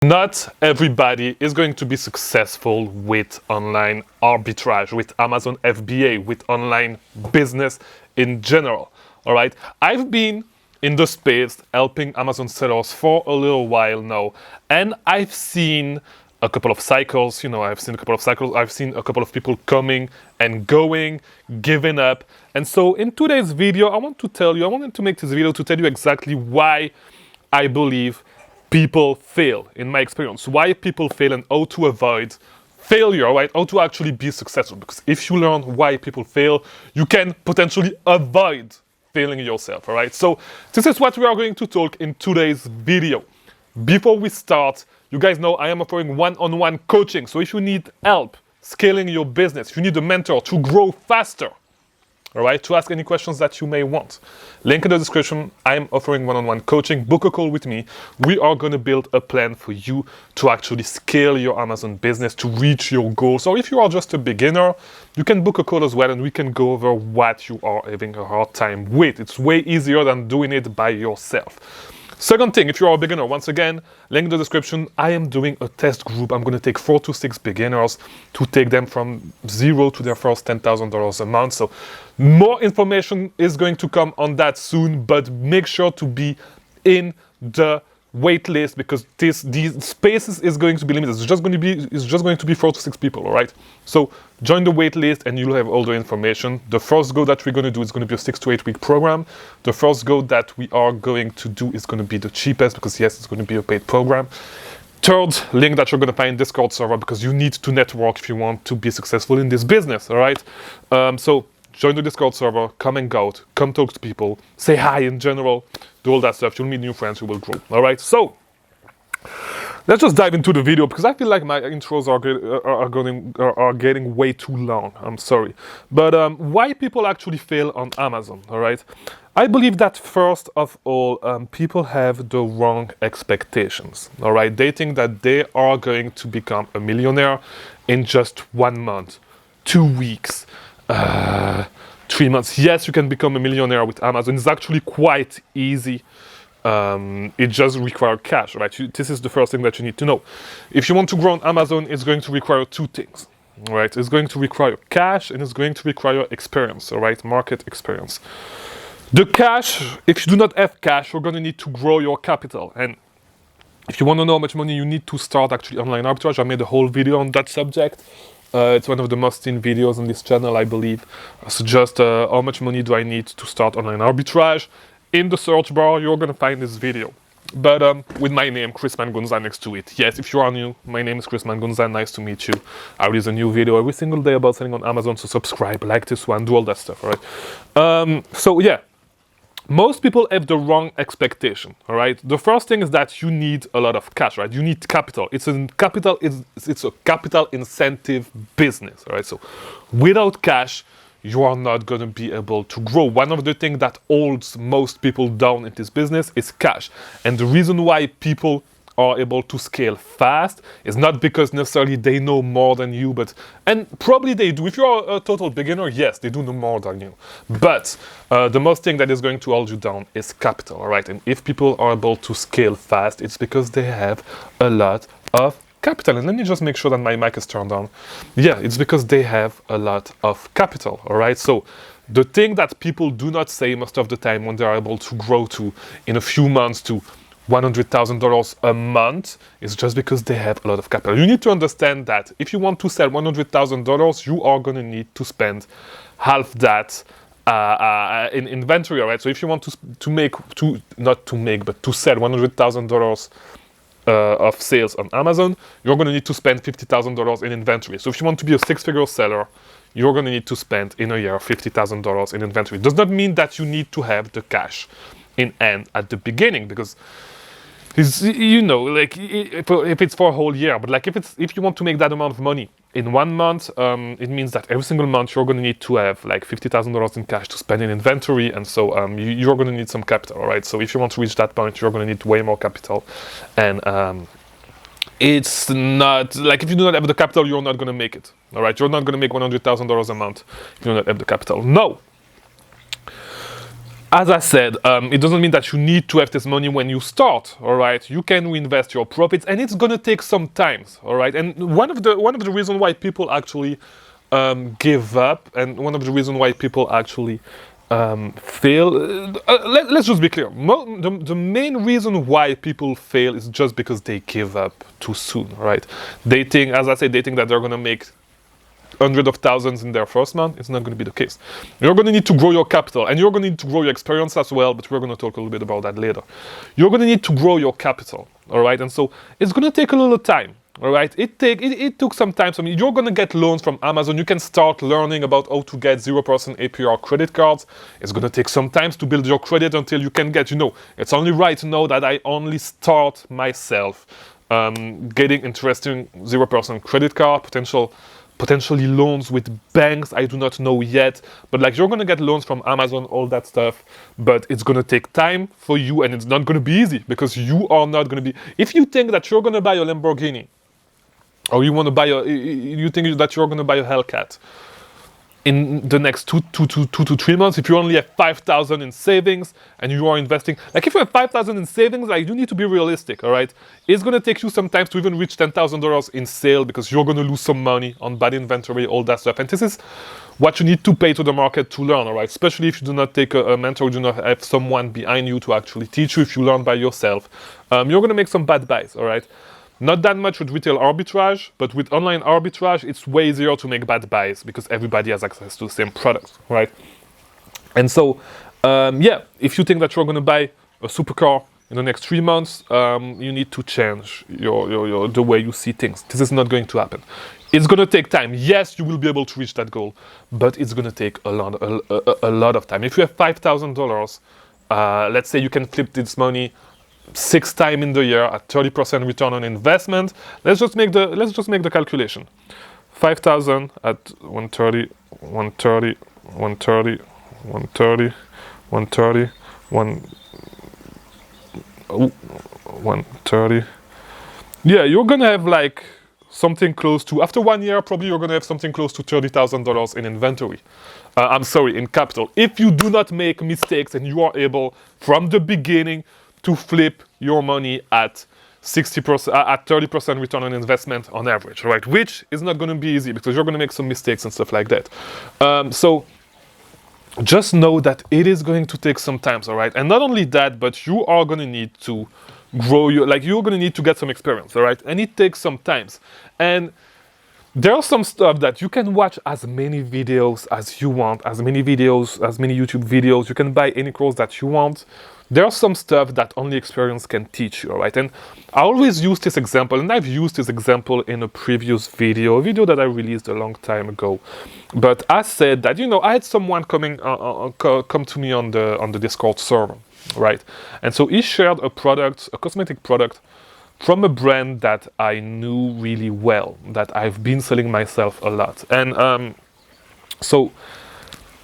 Not everybody is going to be successful with online arbitrage, with Amazon FBA, with online business in general. All right. I've been in the space helping Amazon sellers for a little while now, and I've seen a couple of cycles. I've seen a couple of people coming and going, giving up. And so in today's video, I wanted to make this video to tell you exactly why I believe people fail, in my experience, why people fail and how to avoid failure, right? How to actually be successful. Because if you learn why people fail, you can potentially avoid failing yourself, all right? So this is what we are going to talk in today's video. Before we start, you guys know I am offering one-on-one coaching. So if you need help scaling your business, if you need a mentor to grow faster, all right, to ask any questions that you may want, link in the description. I'm offering one-on-one coaching. Book a call with me. We are going to build a plan for you to actually scale your Amazon business to reach your goals. Or if you are just a beginner, you can book a call as well, and we can go over what you are having a hard time with. It's way easier than doing it by yourself. Second thing, if you are a beginner, once again, link in the description. I am doing a test group. I'm going to take 4 to 6 beginners to take them from zero to their first $10,000 a month. So more information is going to come on that soon, but make sure to be in the wait list, because these spaces is going to be limited. It's just going to be 4 to 6 people, all right? So join the wait list and you'll have all the information. The first go that we're going to do is going to be a 6 to 8 week program. The first go that we are going to do is going to be the cheapest, because yes, it's going to be a paid program. Third link that you're going to find, Discord server, because you need to network if you want to be successful in this business, all right? So join the Discord server, come and go out, come talk to people, say hi in general, do all that stuff. You'll meet new friends, you will grow. All right, so let's just dive into the video, because I feel like my intros are getting way too long. I'm sorry. But why people actually fail on Amazon, all right? I believe that first of all, people have the wrong expectations, all right? They think that they are going to become a millionaire in just 1 month, 2 weeks, 3 months. Yes, you can become a millionaire with Amazon. It's actually quite easy. It just requires cash, right? This is the first thing that you need to know. If you want to grow on Amazon, it's going to require 2 things, right? It's going to require cash, and it's going to require experience, all right? Market experience. The cash, if you do not have cash, you're going to need to grow your capital. And if you want to know how much money you need to start actually online arbitrage, I made a whole video on that subject. It's one of the most seen videos on this channel, I believe. So just how much money do I need to start online arbitrage? In the search bar, you're going to find this video. But with my name, Chris Mangunza, next to it. Yes, if you are new, my name is Chris Mangunza. Nice to meet you. I release a new video every single day about selling on Amazon. So subscribe, like this one, do all that stuff, all right? So yeah. Most people have the wrong expectation, all right? The first thing is that you need a lot of cash, right? You need capital. It's a capital incentive business, all right? So without cash, you are not going to be able to grow. One of the things that holds most people down in this business is cash. And the reason why people are able to scale fast is not because necessarily they know more than you, and probably they do. If you're a total beginner, yes, they do know more than you. But the most thing that is going to hold you down is capital, all right? And if people are able to scale fast, it's because they have a lot of capital. And let me just make sure that my mic is turned on. Yeah, it's because they have a lot of capital, all right? So the thing that people do not say most of the time when they are able to grow to, in a few months, to $100,000 a month is just because they have a lot of capital. You need to understand that if you want to sell $100,000, you are going to need to spend half that in inventory, all right? So if you want to sell $100,000 of sales on Amazon, you're going to need to spend $50,000 in inventory. So if you want to be a 6-figure seller, you're going to need to spend in a year $50,000 in inventory. It does not mean that you need to have the cash in hand at the beginning, because if it's for a whole year, but like if you want to make that amount of money in 1 month, it means that every single month you're going to need to have like $50,000 in cash to spend in inventory, and so you're going to need some capital, all right? So if you want to reach that point, you're going to need way more capital, and it's not like if you do not have the capital, you're not going to make it, all right? You're not going to make $100,000 a month if you do not have the capital. No. as I said, it doesn't mean that you need to have this money when you start, all right? You can reinvest your profits, and it's gonna take some time, all right? And one of the reasons why people actually give up, and one of the reasons why people actually fail, let's just be clear. The main reason why people fail is just because they give up too soon, right? They think, as I said, they think that they're gonna make hundreds of thousands in their first month. It's not going to be the case. You're going to need to grow your capital, and you're going to need to grow your experience as well, but we're going to talk a little bit about that later. You're going to need to grow your capital, all right? And so it's going to take a little time, all right? It took some time. So you're going to get loans from Amazon. You can start learning about how to get 0% APR credit cards. It's going to take some time to build your credit until you can get, it's only right to know that I only start myself getting interesting 0% credit card, potentially loans with banks, I do not know yet, but like you're gonna get loans from Amazon, all that stuff, but it's gonna take time for you, and it's not gonna be easy, because you are not gonna be, if you think that you're gonna buy a Lamborghini, or you think that you're gonna buy a Hellcat in the next two to 3 months, if you only have 5,000 in savings and you are investing, like if you have 5,000 in savings, like you need to be realistic, all right? It's gonna take you some time to even reach $10,000 in sale, because you're gonna lose some money on bad inventory, all that stuff. And this is what you need to pay to the market to learn, all right? Especially if you do not take a mentor, you do not have someone behind you to actually teach you. If you learn by yourself, you're gonna make some bad buys, all right? Not that much with retail arbitrage, but with online arbitrage, it's way easier to make bad buys because everybody has access to the same products, right? And so, if you think that you're going to buy a supercar in the next 3 months, you need to change the way you see things. This is not going to happen. It's going to take time. Yes, you will be able to reach that goal, but it's going to take a lot of time. If you have $5,000, let's say you can flip this money 6 times in the year at 30% return on investment. Let's just make the calculation. 5,000 at 130, 130, 130, 130, 130, 130. Yeah, you're gonna have like something close to, after 1 year, probably you're gonna have something close to $30,000 in inventory. In capital. If you do not make mistakes and you are able from the beginning to flip your money at 60%, at 30% return on investment on average, right? Which is not going to be easy, because you're going to make some mistakes and stuff like that. So just know that it is going to take some time, all right? And not only that, but you are going to need to grow you're going to need to get some experience, all right? And it takes some time. And there are some stuff that you can watch as many videos as you want, as many YouTube videos. You can buy any course that you want. There's some stuff that only experience can teach you, right? And I always use this example, and I've used this example in a previous video, a video that I released a long time ago. But I said that, I had someone come to me on the Discord server, right? And so he shared a cosmetic product from a brand that I knew really well, that I've been selling myself a lot. And so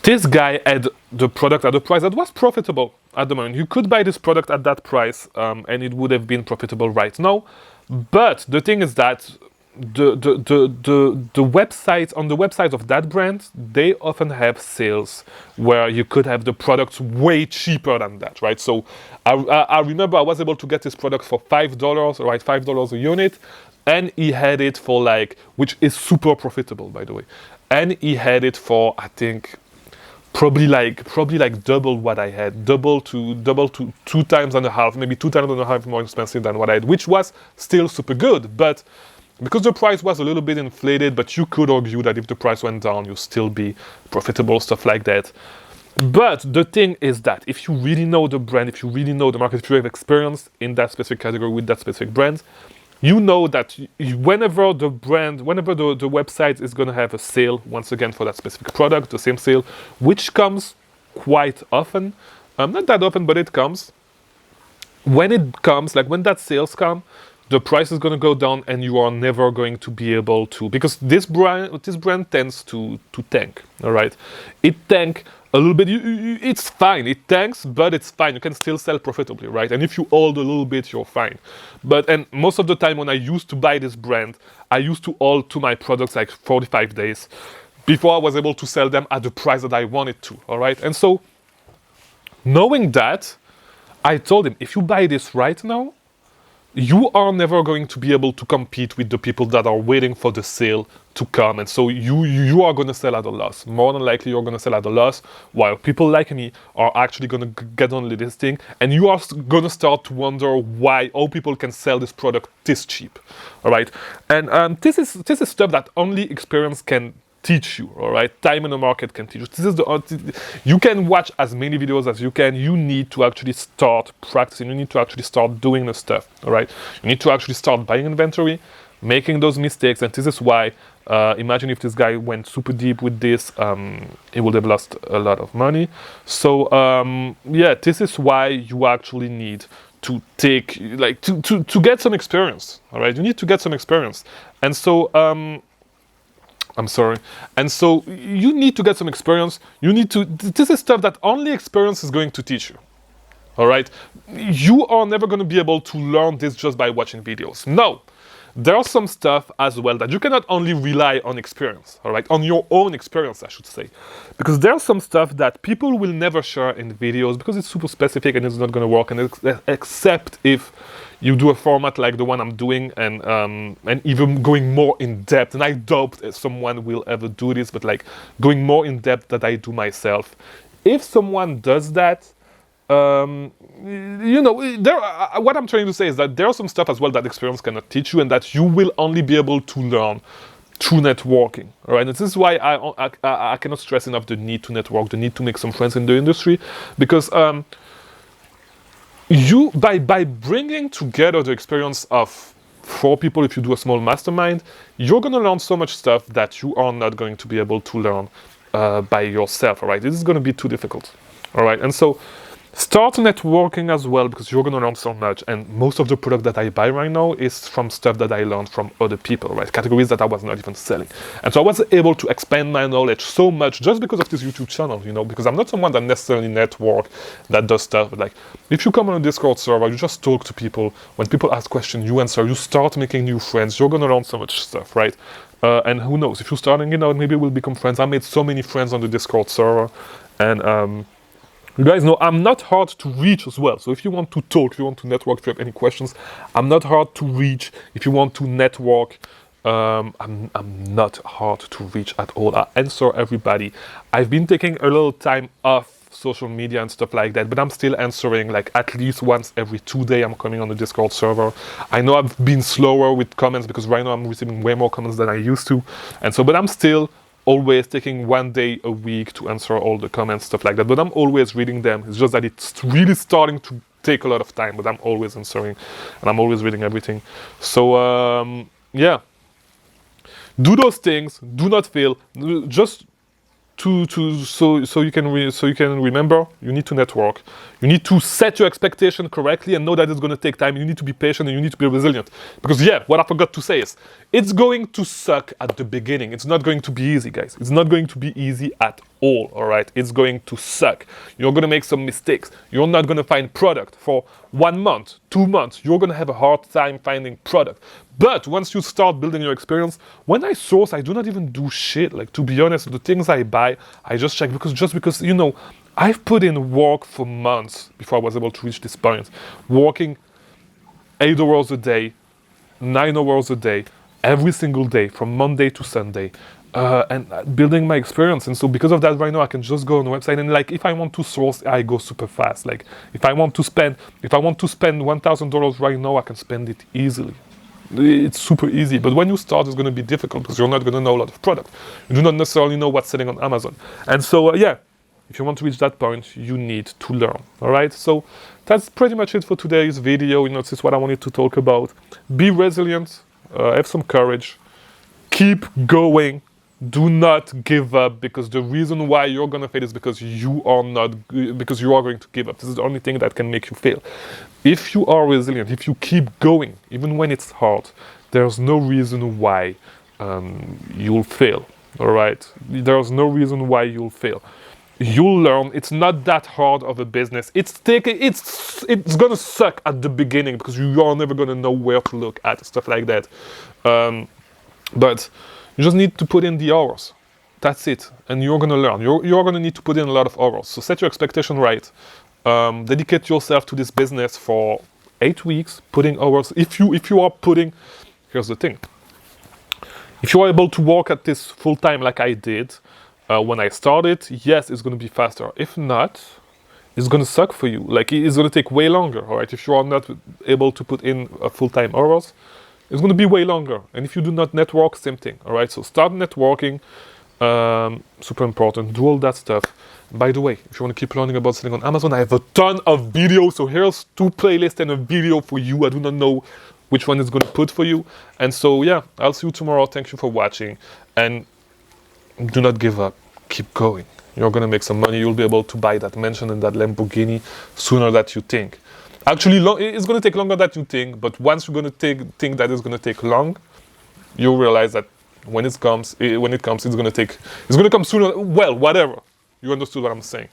this guy had the product at a price that was profitable at the moment. You could buy this product at that price, and it would have been profitable right now. But the thing is that the websites, on the website of that brand, they often have sales where you could have the products way cheaper than that, right? So I remember I was able to get this product for $5, right? $5 a unit, and he had it for which is super profitable, by the way. And he had it for, I think, probably double what I had, double to 2.5 times, maybe 2.5 times more expensive than what I had, which was still super good. But because the price was a little bit inflated, but you could argue that if the price went down, you'd still be profitable, stuff like that. But the thing is that if you really know the brand, if you really know the market, if you have experience in that specific category with that specific brand, you know that whenever the website is going to have a sale, once again, for that specific product, the same sale, which comes quite often, not that often, but it comes. When it comes, when that sales come, the price is going to go down, and you are never going to be able to, because this brand tends to tank, all right? It tank a little bit. It's fine. It tanks, but it's fine. You can still sell profitably, right? And if you hold a little bit, you're fine. And most of the time when I used to buy this brand, I used to hold to my products 45 days before I was able to sell them at the price that I wanted to, all right? And so Knowing that, I told him, if you buy this right now, you are never going to be able to compete with the people that are waiting for the sale to come, and so you are going to sell at a loss. More than likely you're going to sell at a loss, while people like me are actually going to get on this thing, and you are going to start to wonder why all people can sell this product this cheap. All right, and this is stuff that only experience can teach you. All right, time in the market can teach you. This is you can watch as many videos as you can. You need to actually start practicing. You need to actually start doing the stuff. All right, you need to actually start buying inventory, making those mistakes, and this is why imagine if this guy went super deep with this, he would have lost a lot of money. So yeah, this is why you actually need to take to get some experience. All right, you need to get some experience, and so I'm sorry. And so you need to get some experience. You need to, this is stuff that only experience is going to teach you. All right? You are never going to be able to learn this just by watching videos. No. There are some stuff as well that you cannot only rely on experience, all right? On your own experience, I should say. Because there's some stuff that people will never share in videos because it's super specific and it's not going to work, and except if you do a format like the one I'm doing, and even going more in depth. And I doubt someone will ever do this, but like going more in depth than I do myself. If someone does that, you know, what I'm trying to say is that there are some stuff as well that experience cannot teach you, and that you will only be able to learn through networking. All right, and this is why I cannot stress enough the need to network, the need to make some friends in the industry, because you by bringing together the experience of 4 people, if you do a small mastermind, you're going to learn so much stuff that you are not going to be able to learn by yourself. All right, this is going to be too difficult. All right, and so start networking as well, because you're going to learn so much. And most of the product that I buy right now is from stuff that I learned from other people, right? Categories that I was not even selling. And so I was able to expand my knowledge so much just because of this YouTube channel, you know, because I'm not someone that necessarily network, that does stuff. But like, if you come on a Discord server, you just talk to people. When people ask questions, you answer. You start making new friends. You're going to learn so much stuff, right? And who knows, if you're starting, you know, maybe we'll become friends. I made so many friends on the Discord server. And you guys know I'm not hard to reach as well. So if you want to talk, if you want to network, if you have any questions, I'm not hard to reach. If you want to network, I'm not hard to reach at all. I answer everybody. I've been taking a little time off social media and stuff like that, but I'm still answering like at least once every 2 days. I'm coming on the Discord server. I know I've been slower with comments because right now I'm receiving way more comments than I used to. And so, but I'm still always taking 1 day a week to answer all the comments, stuff like that. But I'm always reading them. It's just that it's really starting to take a lot of time, but I'm always answering and I'm always reading everything. So yeah, do those things. Do not fail. Just so you can remember, you need to network. You need to set your expectation correctly and know that it's going to take time. You need to be patient and you need to be resilient. Because yeah, what I forgot to say is, it's going to suck at the beginning. It's not going to be easy, guys. It's not going to be easy at all, all right? It's going to suck. You're going to make some mistakes. You're not going to find product for 1 month, 2 months. You're going to have a hard time finding product. But once you start building your experience, when I source, I do not even do shit. Like, to be honest, the things I buy, I just check because, you know, I've put in work for months before I was able to reach this point. Working 8 hours a day, 9 hours a day, every single day, from Monday to Sunday, and building my experience. And so because of that, right now I can just go on the website, and like, if I want to source, I go super fast. Like, if I want to spend $1,000 right now, I can spend it easily. It's super easy. But when you start, it's going to be difficult because you're not going to know a lot of product. You do not necessarily know what's selling on Amazon. And so yeah, if you want to reach that point, you need to learn. All right, so that's pretty much it for today's video. You know, this is what I wanted to talk about. Be resilient, have some courage, keep going. Do not give up, because the reason why you're gonna fail is because you are going to give up. This is the only thing that can make you fail. If you are resilient, if you keep going, even when it's hard, there's no reason why you'll fail. All right, there's no reason why you'll fail. You'll learn. It's not that hard of a business. It's gonna suck at the beginning because you are never gonna know where to look at, stuff like that. But you just need to put in the hours. That's it. And you're going to learn. You're going to need to put in a lot of hours. So set your expectation right. dedicate yourself to this business for 8 weeks, putting hours. If you are putting, here's the thing. If you are able to work at this full time like I did when I started, yes, it's going to be faster. If not, it's going to suck for you. Like, it's going to take way longer, all right? If you are not able to put in full-time hours, it's going to be way longer. And if you do not network, same thing, all right? So start networking, super important. Do all that stuff. By the way, if you want to keep learning about selling on Amazon, I have a ton of videos. So here's 2 playlists and a video for you. I do not know which one is going to put for you. And so, yeah, I'll see you tomorrow. Thank you for watching. And do not give up. Keep going. You're going to make some money. You'll be able to buy that mansion and that Lamborghini sooner than you think. Actually, it's going to take longer than you think. But once you're going to think that it's going to take long, you'll realize that when it comes, it's going to come sooner. Well, whatever. You understood what I'm saying.